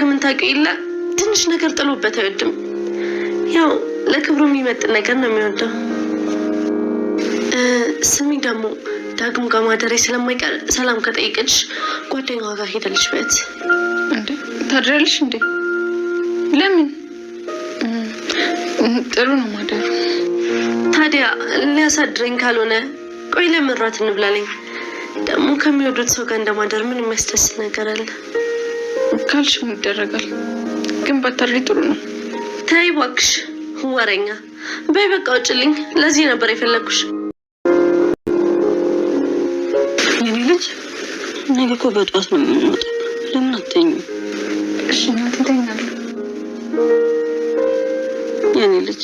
ዳግምን ታውቂው የለ ትንሽ ነገር ጥሎበት አይወድም። ያው ለክብሩ የሚመጥን ነገር ነው የሚወደው። ስሚ ደግሞ ዳግም ጋር ማደሬ ስለማይቀር ሰላም ከጠየቀች ጓደኛዋ ጋር ሄደልሽ በት እንዴ? ታድራለሽ እንዴ? ለምን? ጥሩ ነው ማደሩ። ታዲያ ሊያሳድረኝ ካልሆነ ቆይ ለምን ራት እንብላለኝ? ደግሞ ከሚወዱት ሰው ጋር እንደማደር ምን የሚያስደስት ነገር አለ? ካልሽ ምን ይደረጋል? ግን ባታድሪ ጥሩ ነው። ተይ እባክሽ ወሬኛ። በይ በቃ ውጭልኝ። ለዚህ ነበር የፈለኩሽ። የኔ ልጅ ነገ እኮ በጠዋት ነው የምንወጣው። ለምን አትተኝም? እሺ እናቴ እተኛለሁ። የኔ ልጅ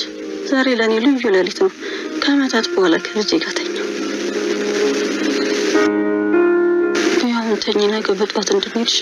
ዛሬ ለኔ ልዩ ሌሊት ነው። ከዓመታት በኋላ ከልጄ ጋር ተኛው። ያው ተኝ፣ ነገ በጠዋት እንድንሄድሽ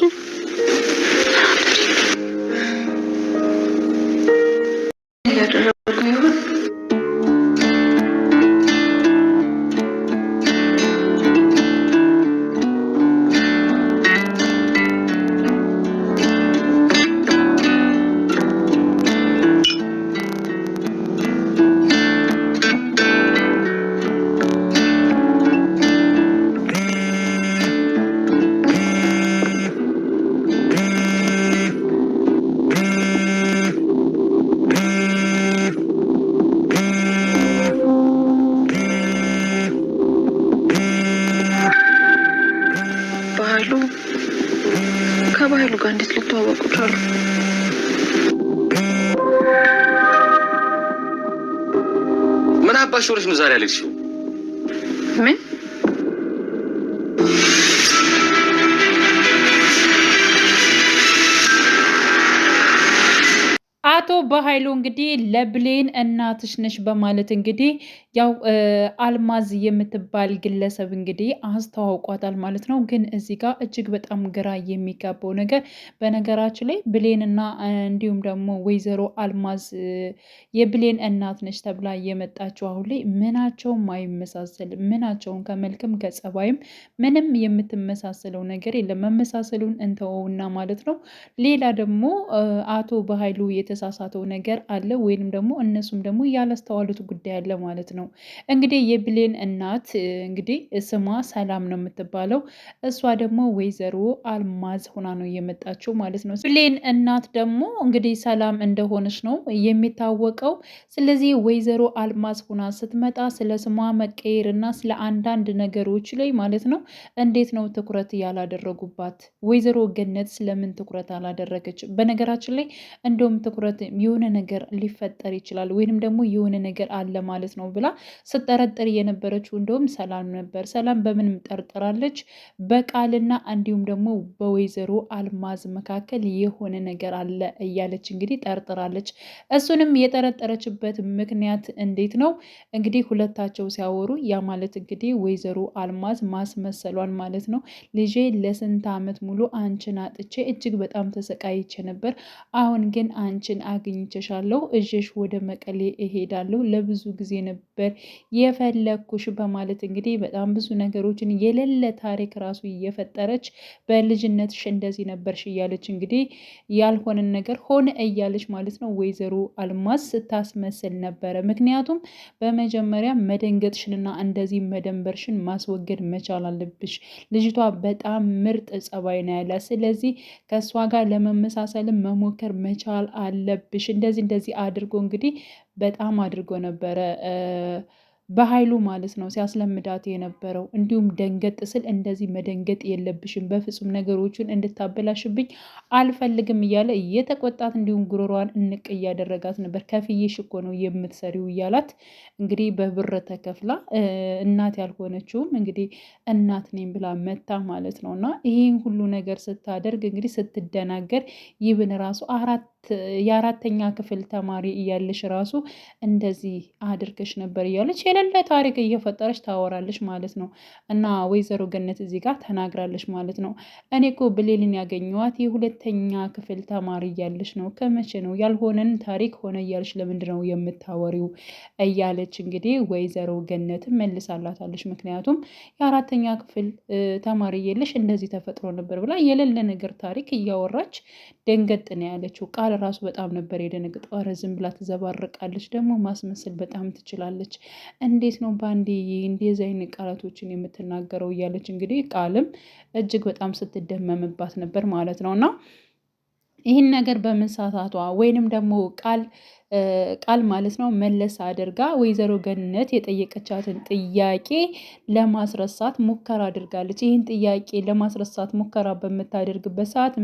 ከባህሉ ጋር እንዴት ሊተዋወቁ ቻሉ? ምን አባሽ ወርሽ ነው ዛሬ ያለችው? ምን አቶ በኃይሉ እንግዲህ ለብሌን እናትሽ ነሽ በማለት እንግዲህ ያው አልማዝ የምትባል ግለሰብ እንግዲህ አስተዋውቋታል ማለት ነው። ግን እዚህ ጋር እጅግ በጣም ግራ የሚጋባው ነገር በነገራችን ላይ ብሌንና እንዲሁም ደግሞ ወይዘሮ አልማዝ የብሌን እናት ነች ተብላ የመጣችው አሁን ላይ ምናቸውም አይመሳሰል፣ ምናቸውን ከመልክም ከጸባይም ምንም የምትመሳሰለው ነገር የለም። መመሳሰሉን እንተወውና ማለት ነው። ሌላ ደግሞ አቶ በኃይሉ የተሳሳተው ነገር አለ ወይንም ደግሞ እነሱም ደግሞ ያላስተዋሉት ጉዳይ አለ ማለት ነው። እንግዲህ የብሌን እናት እንግዲህ ስሟ ሰላም ነው የምትባለው። እሷ ደግሞ ወይዘሮ አልማዝ ሆና ነው የመጣችው ማለት ነው። ብሌን እናት ደግሞ እንግዲህ ሰላም እንደሆነች ነው የሚታወቀው። ስለዚህ ወይዘሮ አልማዝ ሆና ስትመጣ ስለ ስሟ መቀየር እና ስለ አንዳንድ ነገሮች ላይ ማለት ነው እንዴት ነው ትኩረት ያላደረጉባት? ወይዘሮ ገነት ስለምን ትኩረት አላደረገች? በነገራችን ላይ እንደውም ትኩረት የሆነ ነገር ሊፈጠር ይችላል ወይንም ደግሞ የሆነ ነገር አለ ማለት ነው ብላ ስጠረጥር የነበረችው እንደውም ሰላም ነበር። ሰላም በምንም ጠርጥራለች፣ በቃልና እንዲሁም ደግሞ በወይዘሮ አልማዝ መካከል የሆነ ነገር አለ እያለች እንግዲህ ጠርጥራለች። እሱንም የጠረጠረችበት ምክንያት እንዴት ነው እንግዲህ ሁለታቸው ሲያወሩ ያ ማለት እንግዲህ ወይዘሮ አልማዝ ማስመሰሏን ማለት ነው። ልጄ ለስንት ዓመት ሙሉ አንቺን አጥቼ እጅግ በጣም ተሰቃይቼ ነበር። አሁን ግን አንቺን አግኝቼሻለሁ፣ እዤሽ ወደ መቀሌ እሄዳለሁ። ለብዙ ጊዜ ነበር የፈለኩሽ በማለት እንግዲህ በጣም ብዙ ነገሮችን የሌለ ታሪክ ራሱ እየፈጠረች በልጅነትሽ እንደዚህ ነበርሽ እያለች እንግዲህ ያልሆነን ነገር ሆነ እያለች ማለት ነው ወይዘሮ አልማዝ ስታስመስል ነበረ። ምክንያቱም በመጀመሪያ መደንገጥሽንና እንደዚህ መደንበርሽን ማስወገድ መቻል አለብሽ። ልጅቷ በጣም ምርጥ ጸባይ ነው ያላት። ስለዚህ ከእሷ ጋር ለመመሳሰልም መሞከር መቻል አለብሽ። እንደዚህ አድርጎ እንግዲህ በጣም አድርጎ ነበረ በኃይሉ ማለት ነው ሲያስለምዳት የነበረው። እንዲሁም ደንገጥ ስል እንደዚህ መደንገጥ የለብሽም፣ በፍጹም ነገሮችን እንድታበላሽብኝ አልፈልግም እያለ እየተቆጣት እንዲሁም ጉሮሯን እንቅ እያደረጋት ነበር። ከፍዬሽ እኮ ነው የምትሰሪው እያላት እንግዲህ በብር ተከፍላ እናት ያልሆነችውም እንግዲህ እናት ነኝ ብላ መታ ማለት ነው። እና ይህን ሁሉ ነገር ስታደርግ እንግዲህ ስትደናገር ይብን ራሱ 4 የአራተኛ ክፍል ተማሪ እያለሽ ራሱ እንደዚህ አድርገሽ ነበር እያለች የሌለ ታሪክ እየፈጠረች ታወራለች ማለት ነው። እና ወይዘሮ ገነት እዚህ ጋር ተናግራለች ማለት ነው። እኔ እኮ ብሌንን ያገኘኋት የሁለተኛ ክፍል ተማሪ እያለች ነው። ከመቼ ነው ያልሆነን ታሪክ ሆነ እያለች ለምንድን ነው የምታወሪው? እያለች እንግዲህ ወይዘሮ ገነት መልሳላታለች። ምክንያቱም የአራተኛ ክፍል ተማሪ እያለሽ እንደዚህ ተፈጥሮ ነበር ብላ የሌለ ነገር ታሪክ እያወራች ደንገጥ ነው ያለችው። ቃል ራሱ በጣም ነበር የደነገጠው። ኧረ ዝም ብላ ትዘባርቃለች፣ ደግሞ ማስመሰል በጣም ትችላለች። እንዴት ነው በአንዴ እንደዚህ አይነት ቃላቶችን የምትናገረው? እያለች እንግዲህ ቃልም እጅግ በጣም ስትደመምባት ነበር ማለት ነው። እና ይህን ነገር በመሳሳቷ ወይንም ደግሞ ቃል ማለት ነው መለስ አድርጋ ወይዘሮ ገነት የጠየቀቻትን ጥያቄ ለማስረሳት ሙከራ አድርጋለች። ይህን ጥያቄ ለማስረሳት ሙከራ በምታደርግበት ሰዓት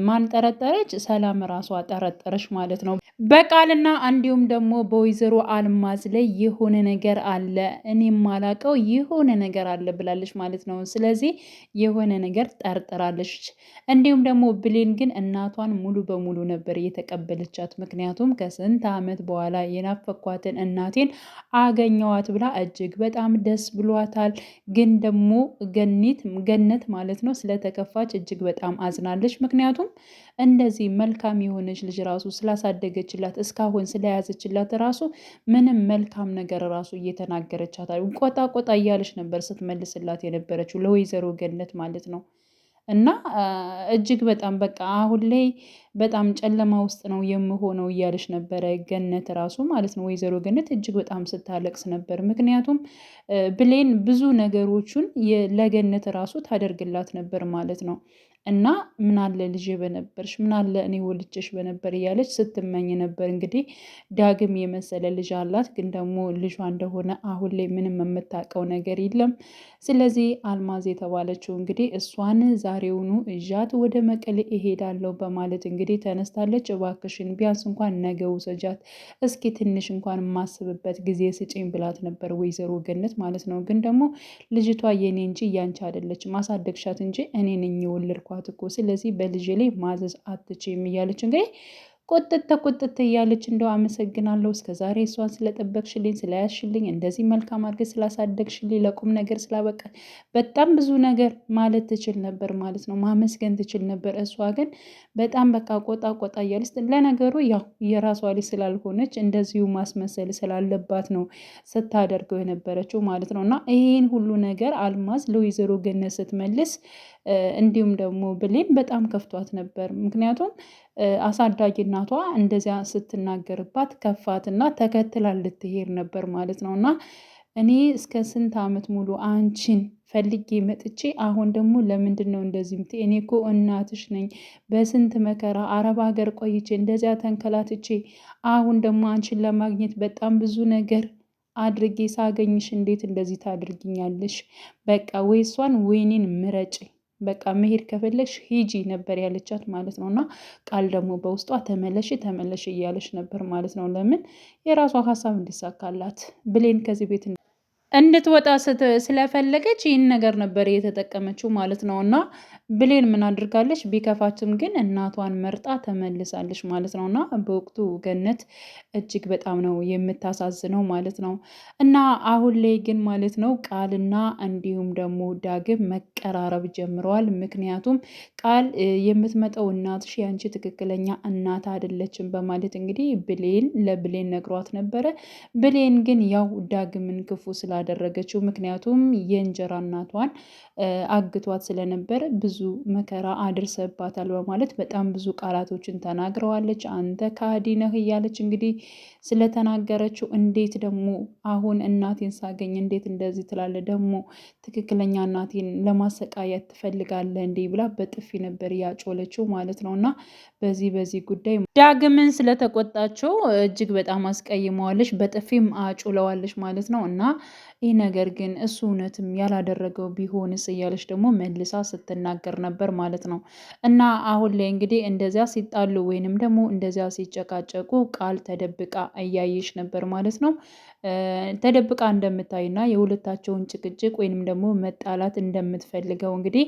ማን ጠረጠረች? ሰላም ራሷ ጠረጠረች ማለት ነው። በቃልና እንዲሁም ደግሞ በወይዘሮ አልማዝ ላይ የሆነ ነገር አለ፣ እኔ የማላውቀው የሆነ ነገር አለ ብላለች ማለት ነው። ስለዚህ የሆነ ነገር ጠርጥራለች። እንዲሁም ደግሞ ብሌን ግን እናቷን ሙሉ በሙሉ ነበር የተቀበለቻት። ምክንያቱም ከስንት ዓመት በኋላ የናፈኳትን እናቴን አገኘዋት ብላ እጅግ በጣም ደስ ብሏታል። ግን ደግሞ ገነት ማለት ነው ስለተከፋች እጅግ በጣም አዝናለች። ምክንያቱም እንደዚህ መልካም የሆነች ልጅ ራሱ ስላሳደገችላት እስካሁን ስለያዘችላት ራሱ ምንም መልካም ነገር ራሱ እየተናገረቻታል። ቆጣ ቆጣ እያለች ነበር ስትመልስላት የነበረችው ለወይዘሮ ገነት ማለት ነው። እና እጅግ በጣም በቃ አሁን ላይ በጣም ጨለማ ውስጥ ነው የምሆነው እያለች ነበረ ገነት ራሱ ማለት ነው። ወይዘሮ ገነት እጅግ በጣም ስታለቅስ ነበር። ምክንያቱም ብሌን ብዙ ነገሮቹን ለገነት ራሱ ታደርግላት ነበር ማለት ነው። እና ምናለ ልጄ በነበርሽ፣ ምናለ እኔ ወልጄሽ በነበር እያለች ስትመኝ ነበር። እንግዲህ ዳግም የመሰለ ልጅ አላት፣ ግን ደግሞ ልጇ እንደሆነ አሁን ላይ ምንም የምታውቀው ነገር የለም። ስለዚህ አልማዝ የተባለችው እንግዲህ እሷን ዛሬውኑ እዣት ወደ መቀሌ እሄዳለሁ በማለት እንግዲህ ተነስታለች። እባክሽን ቢያንስ እንኳን ነገ ውሰጃት፣ እስኪ ትንሽ እንኳን የማስብበት ጊዜ ስጪኝ ብላት ነበር ወይዘሮ ገነት ማለት ነው። ግን ደግሞ ልጅቷ የኔ እንጂ እያንቺ አይደለችም፣ ማሳደግሻት እንጂ እኔ ነኝ የወለድኳት እኮ፣ ስለዚህ በልጄ ላይ ማዘዝ አትችይም እያለች እንግዲህ ቁጥጥ እያለች እንደው አመሰግናለሁ እስከዛሬ እሷን ስለጠበቅሽልኝ፣ ስለያዝሽልኝ፣ እንደዚህ መልካም አድርገሽ ስላሳደግሽልኝ፣ ለቁም ነገር ስላበቃ በጣም ብዙ ነገር ማለት ትችል ነበር ማለት ነው። ማመስገን ትችል ነበር። እሷ ግን በጣም በቃ ቆጣ እያለች ለነገሩ ያው የራሷ ልጅ ስላልሆነች እንደዚሁ ማስመሰል ስላለባት ነው ስታደርገው የነበረችው ማለት ነው። እና ይህን ሁሉ ነገር አልማዝ ለወይዘሮ ገነት ስትመልስ እንዲሁም ደግሞ ብሌን በጣም ከፍቷት ነበር። ምክንያቱም አሳዳጊ እናቷ እንደዚያ ስትናገርባት ከፋትና ተከትላ ልትሄድ ነበር ማለት ነው። እና እኔ እስከ ስንት ዓመት ሙሉ አንቺን ፈልጌ መጥቼ አሁን ደግሞ ለምንድን ነው እንደዚህ ምትይ? እኔ እኮ እናትሽ ነኝ። በስንት መከራ አረብ ሀገር ቆይቼ እንደዚያ ተንከላትቼ አሁን ደግሞ አንቺን ለማግኘት በጣም ብዙ ነገር አድርጌ ሳገኝሽ እንዴት እንደዚህ ታድርጊኛለሽ? በቃ ወይ እሷን ወይኔን ምረጭ፣ በቃ መሄድ ከፈለግሽ ሂጂ ነበር ያለቻት ማለት ነው። እና ቃል ደግሞ በውስጧ ተመለሽ እያለች ነበር ማለት ነው። ለምን የራሷ ሀሳብ እንዲሳካላት ብሌን ከዚህ ቤት እንድትወጣ ስለፈለገች ይህን ነገር ነበር የተጠቀመችው ማለት ነው። እና ብሌን ምን አድርጋለች? ቢከፋችም ግን እናቷን መርጣ ተመልሳለች ማለት ነው። እና በወቅቱ ገነት እጅግ በጣም ነው የምታሳዝነው ማለት ነው። እና አሁን ላይ ግን ማለት ነው ቃልና እንዲሁም ደግሞ ዳግም መቀራረብ ጀምረዋል። ምክንያቱም ቃል የምትመጣው እናትሽ ያንቺ ትክክለኛ እናት አይደለችም በማለት እንግዲህ ለብሌን ነግሯት ነበረ። ብሌን ግን ያው ዳግምን ክፉ ስላደረገችው ምክንያቱም የእንጀራ እናቷን አግቷት ስለነበረ ብዙ መከራ አድርሰባታል በማለት በጣም ብዙ ቃላቶችን ተናግረዋለች። አንተ ከሃዲ ነህ እያለች እንግዲህ ስለተናገረችው እንዴት ደግሞ አሁን እናቴን ሳገኝ እንዴት እንደዚህ ትላለህ? ደግሞ ትክክለኛ እናቴን ለማሰቃየት ትፈልጋለህ እንዴ? ብላ በጥፊ ነበር ያጮለችው ማለት ነው። እና በዚህ ጉዳይ ዳግምን ስለተቆጣችው እጅግ በጣም አስቀይመዋለች፣ በጥፊም አጩለዋለች ማለት ነው። እና ይህ ነገር ግን እሱ እውነትም ያላደረገው ቢሆንስ እያለች ደግሞ መልሳ ስትናገር ነበር ማለት ነው። እና አሁን ላይ እንግዲህ እንደዚያ ሲጣሉ ወይንም ደግሞ እንደዚያ ሲጨቃጨቁ ቃል ተደብቃ እያየች ነበር ማለት ነው። ተደብቃ እንደምታይና የሁለታቸውን ጭቅጭቅ ወይንም ደግሞ መጣላት እንደምትፈልገው እንግዲህ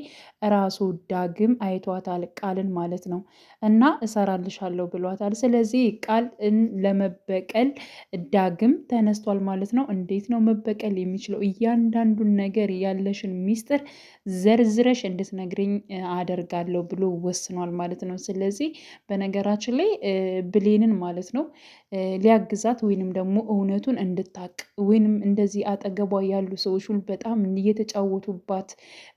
ራሱ ዳግም አይቷታል ቃልን ማለት ነው። እና እሰራልሻለሁ ብሏታል። ስለዚህ ቃልን ለመበቀል ዳግም ተነስቷል ማለት ነው። እንዴት ነው መበቀል የሚችለው? እያንዳንዱን ነገር ያለሽን ሚስጥር ዘርዝረሽ እንድትነግርኝ አደርጋለሁ ብሎ ወስኗል ማለት ነው። ስለዚህ በነገራችን ላይ ብሌንን ማለት ነው ሊያግዛት ወይንም ደግሞ እውነቱን እንድታቅ ወይንም እንደዚህ አጠገቧ ያሉ ሰዎች ሁሉ በጣም እየተጫወቱባት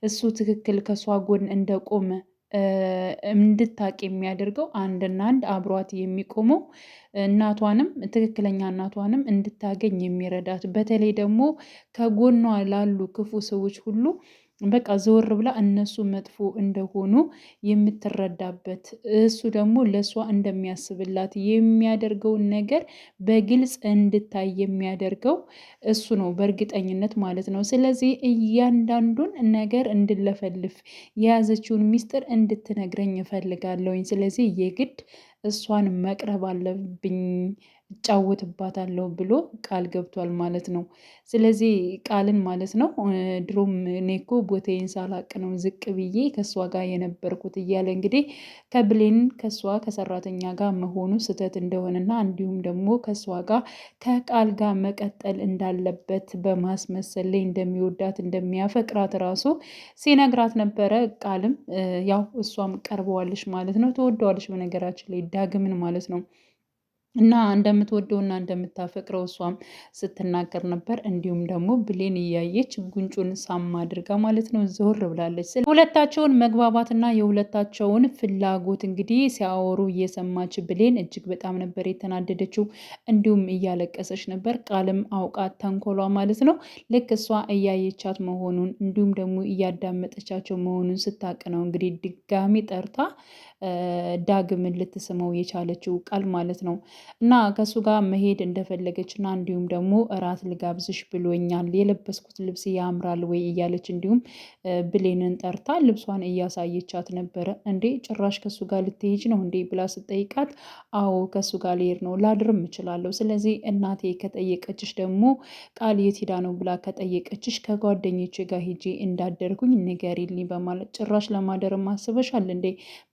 እሱ ትክክል ከሷ ጎን እንደቆመ እንድታቅ የሚያደርገው አንድና አንድ አብሯት የሚቆመው እናቷንም ትክክለኛ እናቷንም እንድታገኝ የሚረዳት በተለይ ደግሞ ከጎኗ ላሉ ክፉ ሰዎች ሁሉ በቃ ዘወር ብላ እነሱ መጥፎ እንደሆኑ የምትረዳበት እሱ ደግሞ ለእሷ እንደሚያስብላት የሚያደርገውን ነገር በግልጽ እንድታይ የሚያደርገው እሱ ነው በእርግጠኝነት ማለት ነው። ስለዚህ እያንዳንዱን ነገር እንድለፈልፍ የያዘችውን ሚስጥር እንድትነግረኝ እፈልጋለሁኝ። ስለዚህ የግድ እሷን መቅረብ አለብኝ እጫወትባታለሁ ብሎ ቃል ገብቷል ማለት ነው። ስለዚህ ቃልን ማለት ነው ድሮም እኔ እኮ ቦታዬን ሳላቅ ነው ዝቅ ብዬ ከእሷ ጋር የነበርኩት እያለ እንግዲህ ከብሌን ከእሷ ከሰራተኛ ጋር መሆኑ ስህተት እንደሆነና እንዲሁም ደግሞ ከእሷ ጋር ከቃል ጋር መቀጠል እንዳለበት በማስመሰል ላይ እንደሚወዳት እንደሚያፈቅራት ራሱ ሲነግራት ነበረ። ቃልም ያው እሷም ቀርበዋለች ማለት ነው። ትወደዋለች በነገራችን ላይ ዳግምን ማለት ነው። እና እንደምትወደውና እንደምታፈቅረው እሷም ስትናገር ነበር። እንዲሁም ደግሞ ብሌን እያየች ጉንጩን ሳም አድርጋ ማለት ነው ዘወር ብላለች። ሁለታቸውን መግባባትና የሁለታቸውን ፍላጎት እንግዲህ ሲያወሩ እየሰማች ብሌን እጅግ በጣም ነበር የተናደደችው። እንዲሁም እያለቀሰች ነበር። ቃልም አውቃት ተንኮሏ ማለት ነው ልክ እሷ እያየቻት መሆኑን እንዲሁም ደግሞ እያዳመጠቻቸው መሆኑን ስታቅ ነው እንግዲህ ድጋሚ ጠርታ ዳግምን ልትስመው የቻለችው ቃል ማለት ነው። እና ከሱ ጋር መሄድ እንደፈለገች እና እንዲሁም ደግሞ እራት ልጋብዝሽ ብሎኛል የለበስኩት ልብስ ያምራል ወይ እያለች እንዲሁም ብሌንን ጠርታ ልብሷን እያሳየቻት ነበረ። እንዴ ጭራሽ ከሱ ጋር ልትሄጅ ነው እንዴ ብላ ስጠይቃት አዎ ከሱ ጋር ልሄድ ነው ላድርም እችላለሁ። ስለዚህ እናቴ ከጠየቀችሽ ደግሞ ቃል የት ሄዳ ነው ብላ ከጠየቀችሽ ከጓደኞቼ ጋር ሄጄ እንዳደርኩኝ ንገሪልኝ በማለት ጭራሽ ለማደርም አስበሻል እንዴ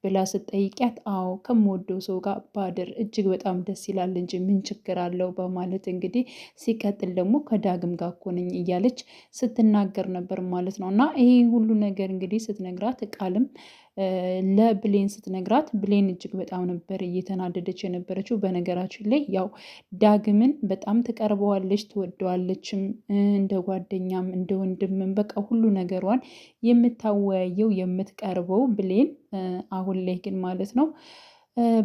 ብላ ስጠይቂያት አዎ ከምወደው ሰው ጋር ባድር እጅግ በጣም ደስ ይላል እንጂ ምን ችግር አለው በማለት እንግዲህ ሲቀጥል ደግሞ ከዳግም ጋር እኮ ነኝ እያለች ስትናገር ነበር ማለት ነው። እና ይሄ ሁሉ ነገር እንግዲህ ስትነግራት ቃልም ለብሌን ስትነግራት ብሌን እጅግ በጣም ነበር እየተናደደች የነበረችው። በነገራችን ላይ ያው ዳግምን በጣም ትቀርበዋለች፣ ትወደዋለችም እንደ ጓደኛም እንደ ወንድምም በቃ ሁሉ ነገሯን የምታወያየው የምትቀርበው ብሌን አሁን ላይ ግን ማለት ነው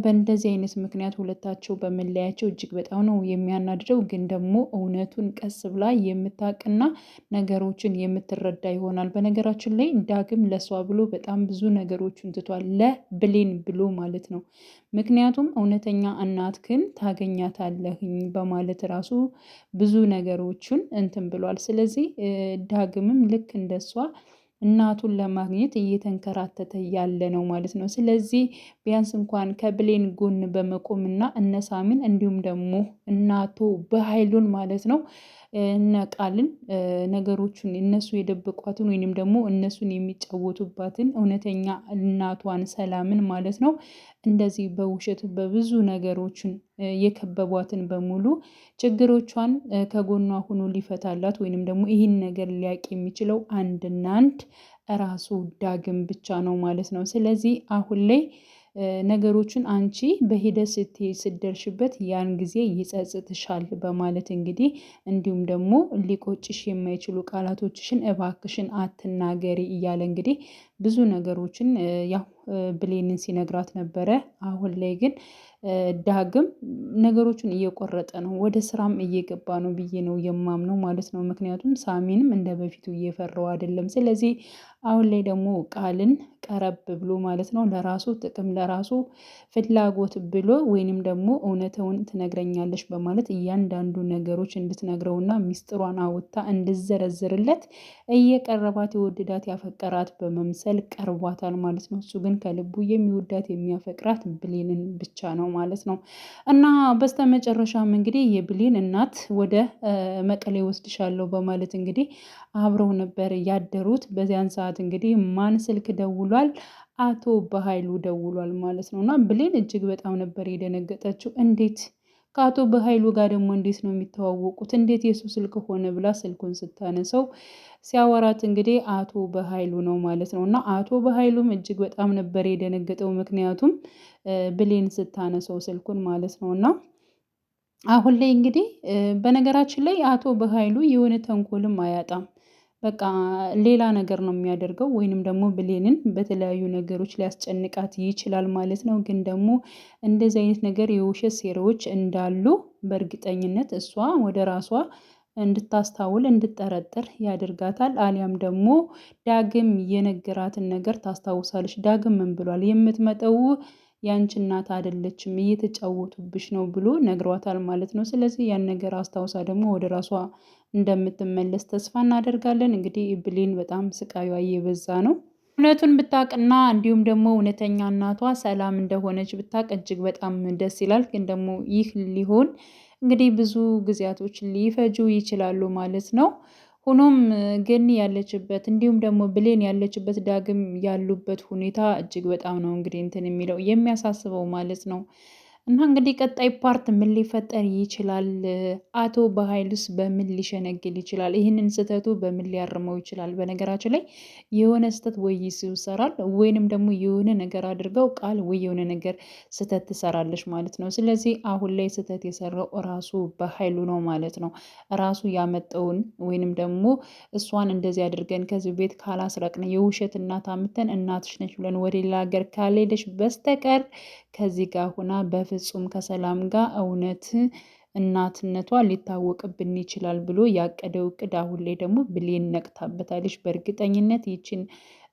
በእንደዚህ አይነት ምክንያት ሁለታቸው በመለያቸው እጅግ በጣም ነው የሚያናድደው። ግን ደግሞ እውነቱን ቀስ ብላ የምታውቅና ነገሮችን የምትረዳ ይሆናል። በነገራችን ላይ ዳግም ለሷ ብሎ በጣም ብዙ ነገሮችን ትቷል፣ ለብሌን ብሎ ማለት ነው። ምክንያቱም እውነተኛ እናትህን ታገኛታለህኝ በማለት ራሱ ብዙ ነገሮችን እንትን ብሏል። ስለዚህ ዳግምም ልክ እንደሷ እናቱን ለማግኘት እየተንከራተተ ያለ ነው ማለት ነው። ስለዚህ ቢያንስ እንኳን ከብሌን ጎን በመቆም እና እነሳምን እንዲሁም ደግሞ እናቱ በኃይሉን ማለት ነው እነ ቃልን ነገሮቹን እነሱ የደበቋትን ወይንም ደግሞ እነሱን የሚጫወቱባትን እውነተኛ እናቷን ሰላምን ማለት ነው እንደዚህ በውሸት በብዙ ነገሮችን የከበቧትን በሙሉ ችግሮቿን ከጎኗ ሆኖ ሊፈታላት ወይንም ደግሞ ይህን ነገር ሊያውቅ የሚችለው አንድና አንድ ራሱ ዳግም ብቻ ነው ማለት ነው። ስለዚህ አሁን ላይ ነገሮችን አንቺ በሂደት ስትደርሽበት ያን ጊዜ ይጸጽትሻል በማለት እንግዲህ እንዲሁም ደግሞ ሊቆጭሽ የማይችሉ ቃላቶችሽን እባክሽን አትናገሪ እያለ እንግዲህ ብዙ ነገሮችን ያው ብሌንን ሲነግራት ነበረ። አሁን ላይ ግን ዳግም ነገሮችን እየቆረጠ ነው፣ ወደ ስራም እየገባ ነው ብዬ ነው የማምነው ማለት ነው። ምክንያቱም ሳሚንም እንደ በፊቱ እየፈራው አይደለም። ስለዚህ አሁን ላይ ደግሞ ቃልን ቀረብ ብሎ ማለት ነው ለራሱ ጥቅም ለራሱ ፍላጎት ብሎ ወይንም ደግሞ እውነተውን ትነግረኛለች በማለት እያንዳንዱ ነገሮች እንድትነግረውና ሚስጥሯን አውጥታ እንድዘረዝርለት እየቀረባት የወደዳት ያፈቀራት በመምሰል ቀርቧታል ማለት ነው። እሱ ግን ከልቡ የሚወዳት የሚያፈቅራት ብሌንን ብቻ ነው ማለት ነው። እና በስተመጨረሻም እንግዲህ የብሌን እናት ወደ መቀሌ ወስድሻለሁ በማለት እንግዲህ አብረው ነበር ያደሩት። በዚያን ሰዓት እንግዲህ ማን ስልክ ደውሏል? አቶ በኃይሉ ደውሏል ማለት ነው። እና ብሌን እጅግ በጣም ነበር የደነገጠችው። እንዴት ከአቶ በኃይሉ ጋር ደግሞ እንዴት ነው የሚተዋወቁት? እንዴት የሱ ስልክ ሆነ ብላ ስልኩን ስታነሰው ሲያወራት እንግዲህ አቶ በኃይሉ ነው ማለት ነው። እና አቶ በኃይሉም እጅግ በጣም ነበር የደነገጠው፣ ምክንያቱም ብሌን ስታነሰው ስልኩን ማለት ነው። እና አሁን ላይ እንግዲህ በነገራችን ላይ አቶ በኃይሉ የሆነ ተንኮልም አያጣም። በቃ ሌላ ነገር ነው የሚያደርገው፣ ወይንም ደግሞ ብሌንን በተለያዩ ነገሮች ሊያስጨንቃት ይችላል ማለት ነው። ግን ደግሞ እንደዚህ አይነት ነገር የውሸት ሴራዎች እንዳሉ በእርግጠኝነት እሷ ወደ ራሷ እንድታስታውል እንድጠረጥር ያደርጋታል። አሊያም ደግሞ ዳግም የነገራትን ነገር ታስታውሳለች። ዳግም ምን ብሏል? የምትመጣው ያንቺ እናት አይደለችም እየተጫወቱብሽ ነው ብሎ ነግሯታል ማለት ነው። ስለዚህ ያን ነገር አስታውሳ ደግሞ ወደ ራሷ እንደምትመለስ ተስፋ እናደርጋለን። እንግዲህ ብሌን በጣም ስቃዩዋ እየበዛ ነው። እውነቱን ብታቅና እንዲሁም ደግሞ እውነተኛ እናቷ ሰላም እንደሆነች ብታቅ እጅግ በጣም ደስ ይላል። ግን ደግሞ ይህ ሊሆን እንግዲህ ብዙ ጊዜያቶች ሊፈጁ ይችላሉ ማለት ነው። ሆኖም ግን ያለችበት እንዲሁም ደግሞ ብሌን ያለችበት ዳግም ያሉበት ሁኔታ እጅግ በጣም ነው እንግዲህ እንትን የሚለው የሚያሳስበው ማለት ነው። እና እንግዲህ ቀጣይ ፓርት ምን ሊፈጠር ይችላል? አቶ በኃይሉስ በምን ሊሸነግል ይችላል? ይህንን ስህተቱ በምን ሊያርመው ይችላል? በነገራችን ላይ የሆነ ስህተት ወይ ይሰራል ወይንም ደግሞ የሆነ ነገር አድርገው ቃል ወይ የሆነ ነገር ስህተት ትሰራለች ማለት ነው። ስለዚህ አሁን ላይ ስህተት የሰራው ራሱ በኃይሉ ነው ማለት ነው። ራሱ ያመጣውን ወይንም ደግሞ እሷን እንደዚህ አድርገን ከዚህ ቤት ካላስረቅን የውሸት እናት አምተን እናትሽ ነች ብለን ወደ ሌላ ሀገር ካልሄደች በስተቀር ከዚህ ጋር ሁና በፍጹም ከሰላም ጋር እውነት እናትነቷ ሊታወቅብን ይችላል ብሎ ያቀደው እቅድ አሁን ላይ ደግሞ ብሌን ነቅታበታለች። በእርግጠኝነት ይችን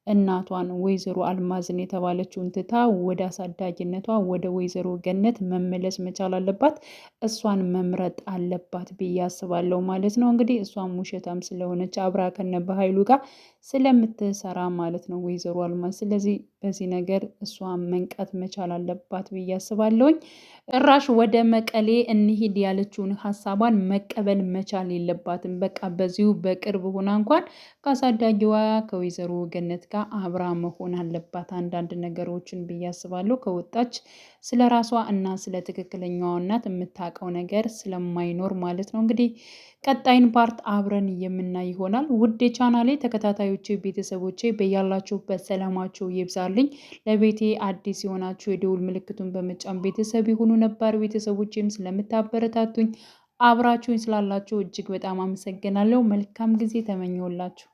እናቷን ወይዘሮ አልማዝን የተባለችውን ትታ ወደ አሳዳጊነቷ ወደ ወይዘሮ ገነት መመለስ መቻል አለባት። እሷን መምረጥ አለባት ብዬ አስባለሁ ማለት ነው። እንግዲህ እሷም ውሸታም ስለሆነች አብራ ከነ በኃይሉ ጋር ስለምትሰራ ማለት ነው ወይዘሮ አልማዝ። ስለዚህ በዚህ ነገር እሷን መንቀት መቻል አለባት ብዬ አስባለሁኝ። ጭራሽ ወደ መቀሌ እንሂድ ያለችውን ሀሳቧን መቀበል መቻል የለባትም። በቃ በዚሁ በቅርብ ሆና እንኳን ከአሳዳጊዋ ከወይዘሮ ገነት ጋር አብራ መሆን አለባት አንዳንድ ነገሮችን ብዬ አስባለሁ። ከወጣች ስለ ራሷ እና ስለ ትክክለኛዋ እናት የምታውቀው ነገር ስለማይኖር ማለት ነው። እንግዲህ ቀጣይን ፓርት አብረን የምናይ ይሆናል። ውድ የቻናሌ ተከታታዮቼ ቤተሰቦቼ በያላችሁበት ሰላማችሁ ይብዛልኝ። ለቤቴ አዲስ የሆናችሁ የደውል ምልክቱን በመጫን ቤተሰብ የሆኑ ነባር ቤተሰቦቼም ስለምታበረታቱኝ አብራችሁኝ ስላላችሁ እጅግ በጣም አመሰግናለሁ። መልካም ጊዜ ተመኘሁላችሁ።